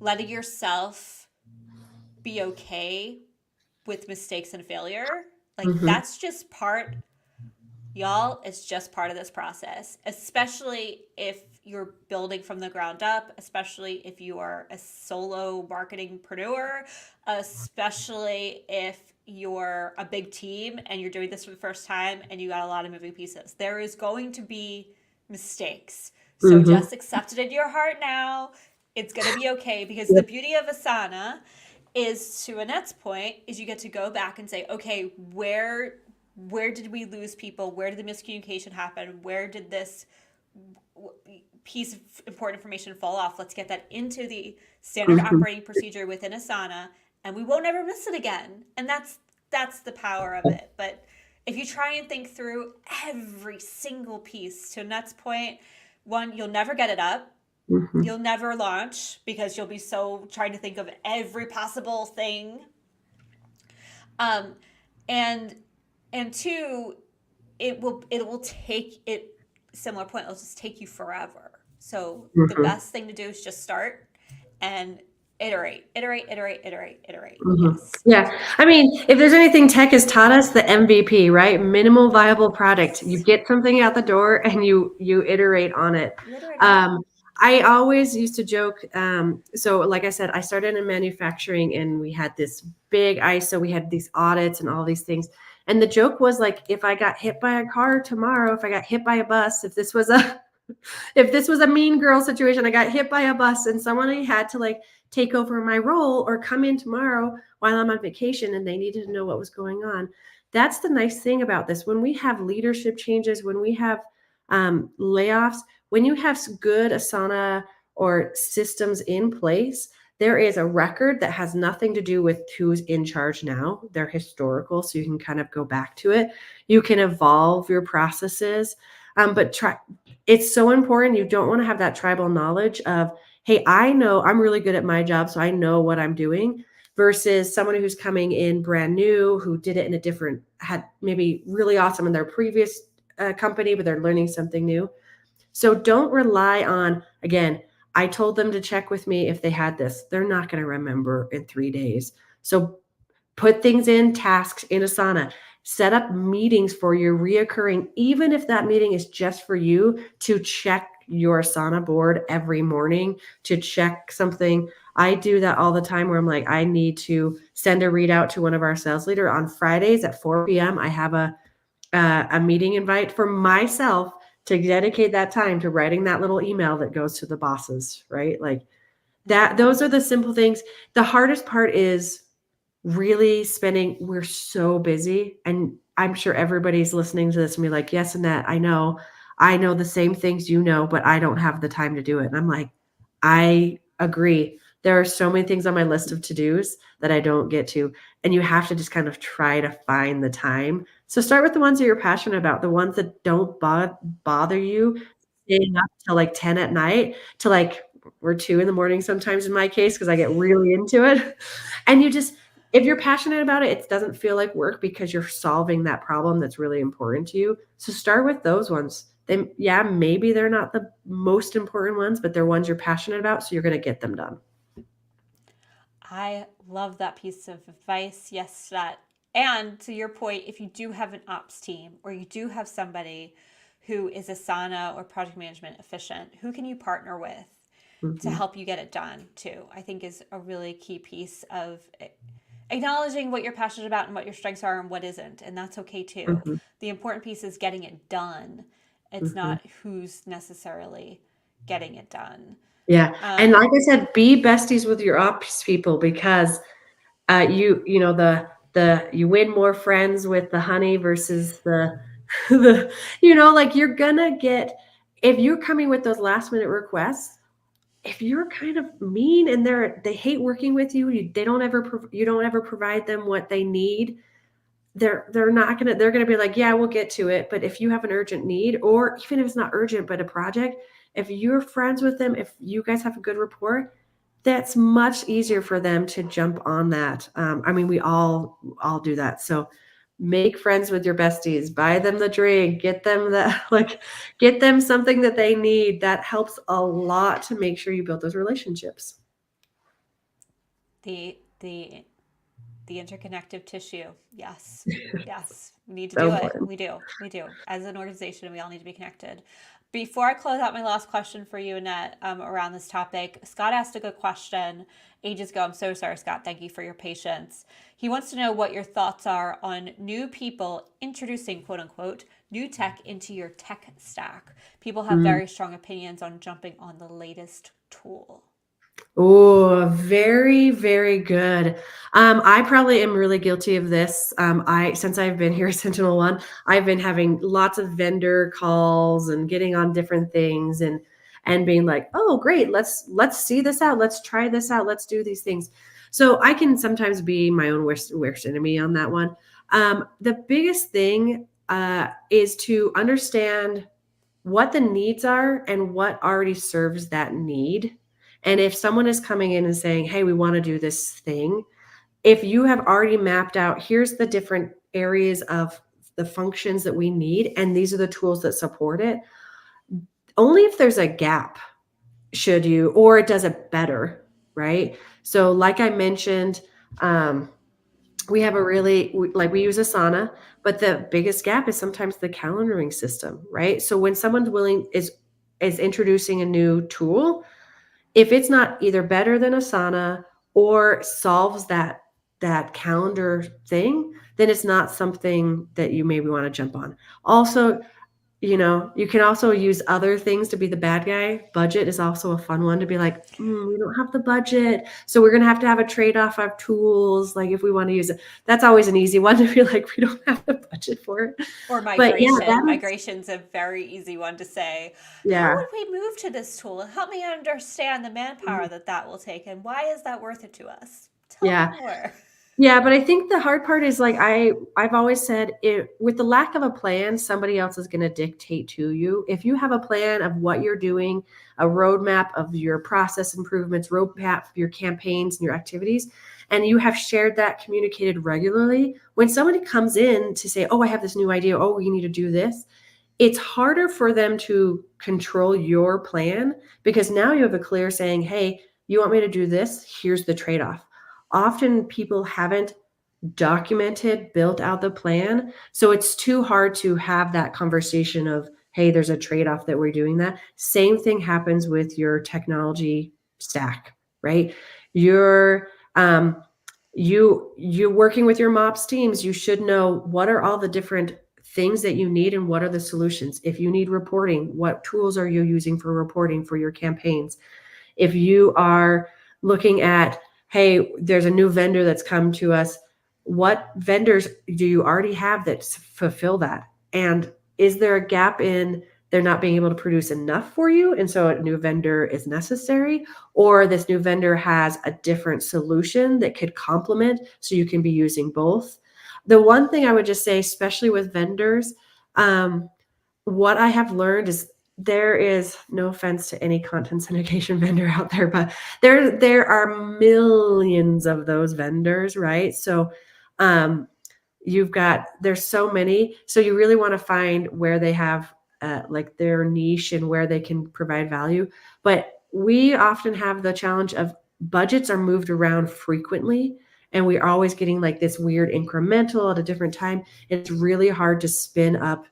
letting yourself be okay with mistakes and failure. Like Mm-hmm. that's just part, y'all, it's just part of this process, especially if you're building from the ground up, especially if you are a solo marketingpreneur, especially if you're a big team and you're doing this for the first time and you got a lot of moving pieces. There is going to be mistakes. So Mm-hmm. just accept it in your heart now. It's going to be okay because the Yep. beauty of Asana is, to Annette's point, is you get to go back and say, okay, where did we lose people? Where did the miscommunication happen? Where did this piece of important information fall off? Let's get that into the standard Mm-hmm. operating procedure within Asana, and we won't ever miss it again. And that's the power of it. But if you try and think through every single piece, to Annette's point, one, you'll never get it up. Mm-hmm. You'll never launch because you'll be so trying to think of every possible thing. Um, and and two, it will take it, similar point, it'll just take you forever. So the Mm-hmm. best thing to do is just start and iterate. Mm-hmm. Yes. Yeah. I mean, if there's anything tech has taught us, the MVP, right? Minimal viable product. You Yes. get something out the door and you iterate on it. You iterate on it. Um, I always used to joke. So like I said, I started in manufacturing and we had this big ISO, we had these audits and all these things. And the joke was like, if I got hit by a car tomorrow, if I got hit by a bus, if this was a mean girl situation, I got hit by a bus and someone had to like take over my role or come in tomorrow while I'm on vacation and they needed to know what was going on. That's the nice thing about this. When we have leadership changes, when we have layoffs, when you have good Asana or systems in place, there is a record that has nothing to do with who's in charge now. They're historical, so you can kind of go back to it. You can evolve your processes, but it's so important. You don't want to have that tribal knowledge of, hey, I know I'm really good at my job, so I know what I'm doing, versus someone who's coming in brand new, who did it in a different, had maybe really awesome in their previous company, but they're learning something new. So don't rely on, again, I told them to check with me if they had this. They're not going to remember in 3 days. So put things in tasks in Asana. Set up meetings for your reoccurring, even if that meeting is just for you to check your Asana board every morning, to check something. I do that all the time where I'm like, I need to send a readout to one of our sales leader on Fridays at 4 p.m. I have a meeting invite for myself to dedicate that time to writing that little email that goes to the bosses, right? Like that, those are the simple things. The hardest part is really spending, we're so busy, and I'm sure everybody's listening to this and be like, yes, Annette, I know the same things you know, but I don't have the time to do it. And I'm like, I agree. There are so many things on my list of to-dos that I don't get to, and you have to just kind of try to find the time. So start with the ones that you're passionate about, the ones that don't bother you staying up till like 10 at night to like, or 2 in the morning sometimes in my case, because I get really into it. And you just, if you're passionate about it, it doesn't feel like work because you're solving that problem that's really important to you. So start with those ones. Then, yeah, maybe they're not the most important ones, but they're ones you're passionate about, so you're going to get them done. I love that piece of advice. Yes, that. And to your point, if you do have an ops team or you do have somebody who is Asana or project management efficient, who can you partner with to Mm-hmm. help you get it done too? I think is a really key piece of acknowledging what you're passionate about and what your strengths are and what isn't. And that's okay too. Mm-hmm. The important piece is getting it done. It's Mm-hmm. not who's necessarily getting it done. Yeah. And like I said, be besties with your ops people, because you know, the you win more friends with the honey versus the like you're gonna get, if you're coming with those last minute requests, if you're kind of mean and they hate working with you, they don't ever you don't ever provide them what they need, they're not gonna, they're gonna be like, yeah, we'll get to it. But if you have an urgent need, or even if it's not urgent but a project, if you're friends with them, if you guys have a good rapport, that's much easier for them to jump on that. I mean, we all do that. So make friends with your besties, buy them the drink, get them get them something that they need. That helps a lot to make sure you build those relationships. The the the interconnective tissue. Yes. Yes. We need to So do it. important. We do. We do. As an organization, we all need to be connected. Before I close out my last question for you, Annette, around this topic, Scott asked a good question ages ago. I'm so sorry, Scott. Thank you for your patience. He wants to know what your thoughts are on new people introducing, quote unquote, new tech into your tech stack. People have Mm. very strong opinions on jumping on the latest tool. Oh, very, very good. I probably am really guilty of this. Since I've been here at SentinelOne, I've been having lots of vendor calls and getting on different things and being like, oh, great, let's see this out, let's try this out, let's do these things. So I can sometimes be my own worst enemy on that one. The biggest thing is to understand what the needs are and what already serves that need. And if someone is coming in and saying, hey, we want to do this thing, if you have already mapped out, here's the different areas of the functions that we need, and these are the tools that support it, only if there's a gap should you, or it does it better, right? So, like I mentioned, we have we use Asana, but the biggest gap is sometimes the calendaring system, right? So when someone's willing is introducing a new tool, if it's not either better than Asana or solves that calendar thing, then it's not something that you maybe want to jump on. Also, you can also use other things to be the bad guy. Budget is also a fun one to be like, we don't have the budget, so we're going to have a trade-off of tools. Like if we want to use it, that's always an easy one to be like, we don't have the budget for it. Or But yeah, migration. Migration's a very easy one to say. How yeah. would we move to this tool? Help me understand the manpower that will take, and why is that worth it to us? Tell me Yeah. more. Yeah, but I think the hard part is like I've always said it with the lack of a plan, somebody else is going to dictate to you. If you have a plan of what you're doing, a roadmap of your process improvements, roadmap of your campaigns and your activities, and you have shared that, communicated regularly, when somebody comes in to say, "Oh, I have this new idea. Oh, you need to do this." It's harder for them to control your plan because now you have a clear saying, "Hey, you want me to do this? Here's the trade-off." Often people haven't documented, built out the plan. So it's too hard to have that conversation of, hey, there's a trade-off that we're doing that. Same thing happens with your technology stack, right? You're you working with your MOPS teams, you should know what are all the different things that you need and what are the solutions. If you need reporting, what tools are you using for reporting for your campaigns? If you are looking at, hey, there's a new vendor that's come to us, what vendors do you already have that fulfill that? And is there a gap in they're not being able to produce enough for you? And so a new vendor is necessary, or this new vendor has a different solution that could complement so you can be using both. The one thing I would just say, especially with vendors, what I have learned is there is no offense to any content syndication vendor out there, but there are millions of those vendors, right? So there's so many. So you really want to find where they have like their niche and where they can provide value. But we often have the challenge of budgets are moved around frequently. And we're always getting like this weird incremental at a different time. It's really hard to spin up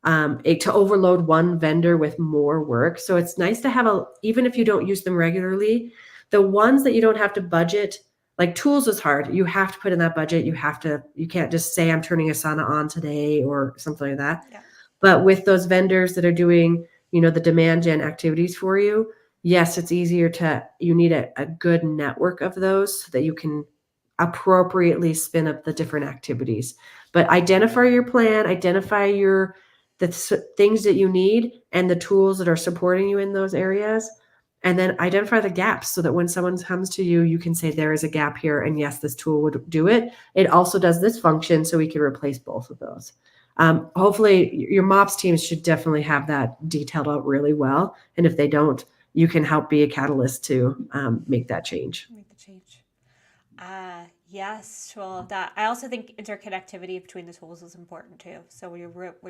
to overload one vendor with more work. So it's nice to have even if you don't use them regularly, the ones that you don't have to budget, like tools is hard. You have to put in that budget. You can't just say I'm turning Asana on today or something like that. Yeah. But with those vendors that are doing, the demand gen activities for you, yes, it's easier you need a good network of those so that you can appropriately spin up the different activities. But identify your plan, identify the things that you need and the tools that are supporting you in those areas, and then identify the gaps so that when someone comes to you, you can say there is a gap here, and yes, this tool would do it. It also does this function, so we can replace both of those. Hopefully your MOPS teams should definitely have that detailed out really well, and if they don't, you can help be a catalyst to make that change. Make the change. Yes, well, that I also think interconnectivity between the tools is important too. So when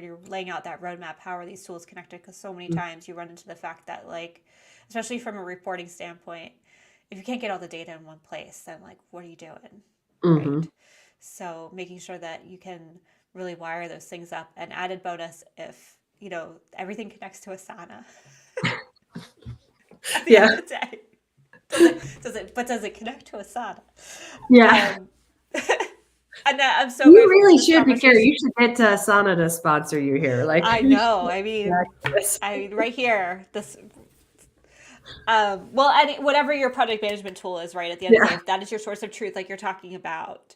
you're laying out that roadmap, how are these tools connected? Because so many times you run into the fact that, like, especially from a reporting standpoint, if you can't get all the data in one place, then like, what are you doing, Mm-hmm. right? So making sure that you can really wire those things up. And added bonus, if everything connects to Asana at the end Yeah. of the day. Does it connect to Asana? Yeah. Um, Annette, I'm so You grateful for really this should be careful. conversation. You should get Asana to sponsor you here. Like, I you know. should practice. I mean, right here, this. Well, whatever your project management tool is, right? At the end of the day, Yeah. if that is your source of truth, like you're talking about,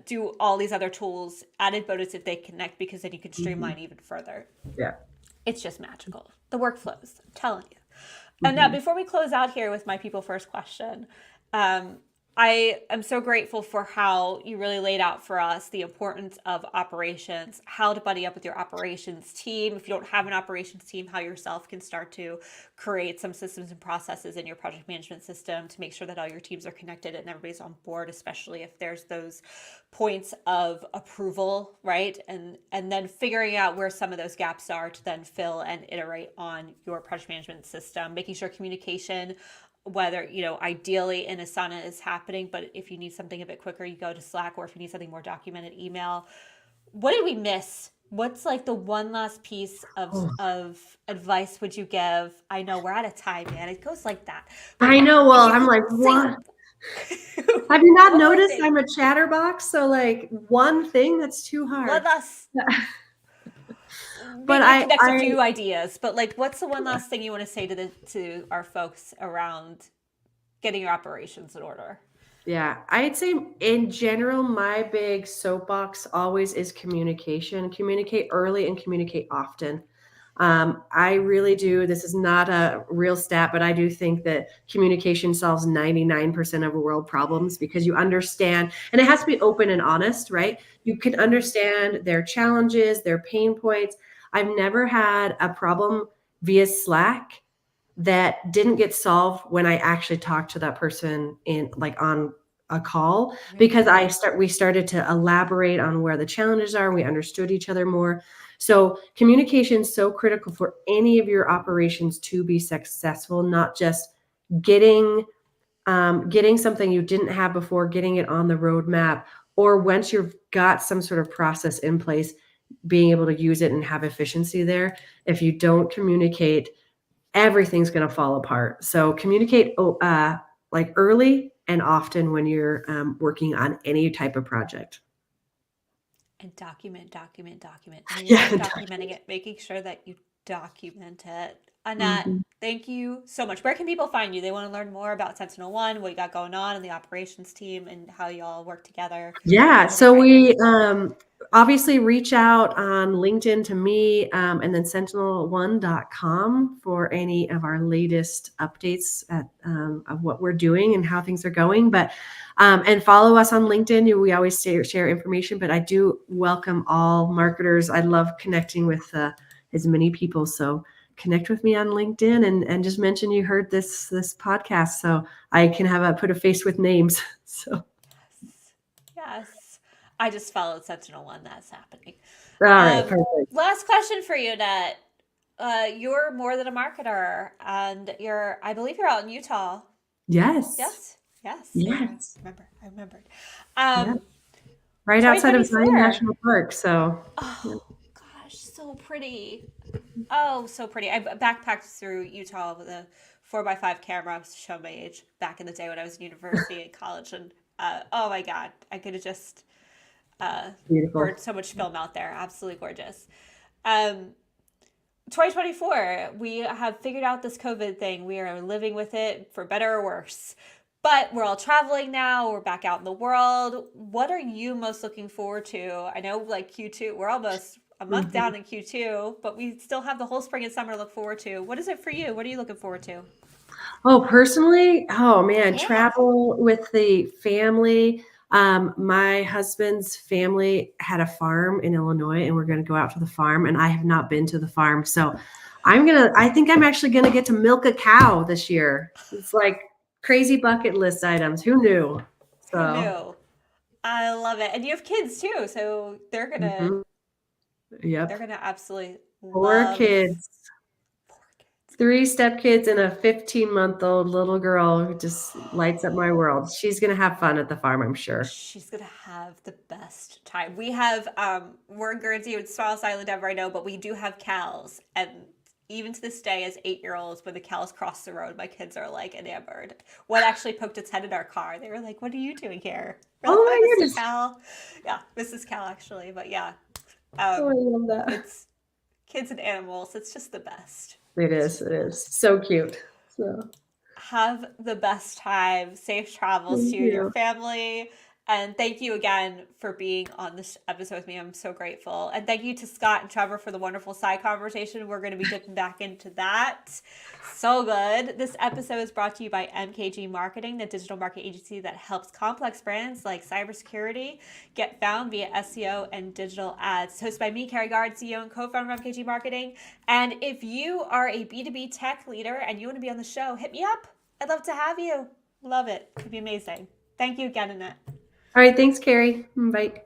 do all these other tools added bonus if they connect, because then you can Mhm. streamline even further. Yeah. It's just magical. The workflows, I'm telling you. And now, Mhm. before we close out here with my people first question, um, I am so grateful for how you really laid out for us the importance of operations, how to buddy up with your operations team. If you don't have an operations team, how yourself can start to create some systems and processes in your project management system to make sure that all your teams are connected and everybody's on board, especially if there's those points of approval, right? And then figuring out where some of those gaps are to then fill and iterate on your project management system, making sure communication, whether ideally in Asana is happening, but if you need something a bit quicker, you go to Slack, or if you need something more documented, email. What did we miss? What's like the one last piece of Oh, advice would you give? I know we're out of time, man. It goes like that. But I know. if Well, you I'm could like, say what? Have you not one more noticed thing, I'm a chatterbox? So, like, one thing that's too one hard. last, But maybe it connects a I few ideas, but like, what's the one last thing you want to say to our folks around getting your operations in order? Yeah, I'd say in general, my big soapbox always is communication. Communicate early and communicate often. I really do. This is not a real stat, but I do think that communication solves 99% of world problems because you understand, and it has to be open and honest, right? You can understand their challenges, their pain points. I've never had a problem via Slack that didn't get solved when I actually talked to that person in like on a call Right. because we started to elaborate on where the challenges are. We understood each other more. So communication is so critical for any of your operations to be successful, not just getting getting something you didn't have before, getting it on the roadmap, or once you've got some sort of process in place, being able to use it and have efficiency there. If you don't communicate, everything's going to fall apart. So communicate like early and often when you're working on any type of project. And document. And when you're Yeah. done documenting it, making sure that you document it. Annette, Mhm. thank you so much. Where can people find you? They want to learn more about Sentinel One, what you got going on in the operations team, and how you all work together. Yeah. Where can they So find you? we obviously reach out on LinkedIn to me and then sentinel1.com for any of our latest updates of what we're doing and how things are going. But and follow us on LinkedIn. We always share information, but I do welcome all marketers. I love connecting with as many people. So connect with me on LinkedIn and just mention you heard this podcast so I can put a face with names. So. Yes. Yes. I just followed Sentinel One. That's happening. All right, perfect. Last question for you, Annette. You're more than a marketer, and I believe you're out in Utah. Yes. Yes. Yes. See, Yes. I remembered. Yeah. Um, Right outside of Zion 2024. National Park. So, yeah. Oh gosh, so pretty. Oh, so pretty. I backpacked through Utah with a 4x5 camera. I was to show my age back in the day when I was in university and college, and oh my god, I could have just Beautiful. burned so much film out there. Absolutely gorgeous. Um, 2024, we have figured out this COVID thing. We are living with it for better or worse. But we're all traveling now. We're back out in the world. What are you most looking forward to? I know, like Q2, we're almost a month Mhm. down in Q2, but we still have the whole spring and summer to look forward to. What is it for you? What are you looking forward to? Oh, personally, oh man, Yeah. travel with the family. My husband's family had a farm in Illinois, and we're going to go out to the farm. And I have not been to the farm, so I think I'm actually gonna get to milk a cow this year. It's like crazy bucket list items. Who knew? Who So, knew? I love it. And you have kids too, so mhm. they're Yep. gonna absolutely Four love kids, 4 kids. three stepkids, and a 15-month-old little girl who just lights up my world. She's going to have fun at the farm, I'm sure. She's gonna have the best time. We have we're in Guernsey, it's smallest island ever, I know, but we do have cows, and even to this day, as 8-year-olds, when the cows cross the road, my kids are like enamored. One actually poked its head in our car. They were like, "What are you doing here?" We're like, Oh "Hi, my Mr. goodness. Cal." Yeah, Mrs. Cal actually, but yeah, Oh, I um, love that. it's kids and animals. It's just the best. It It's is. just It the is. best. So cute. So, Have the best time. Safe travels to thank you and your you. family. And thank you again for being on this episode with me. I'm so grateful. And thank you to Scott and Trevor for the wonderful side conversation. We're going to be dipping back into that. So good. This episode is brought to you by MKG Marketing, the digital marketing agency that helps complex brands like cybersecurity get found via SEO and digital ads. It's hosted by me, Carrie Gard, CEO and co-founder of MKG Marketing. And if you are a B2B tech leader and you want to be on the show, hit me up. I'd love to have you. Love it. It'd be amazing. Thank you again, Annette. All right. Thanks, Carrie. Bye.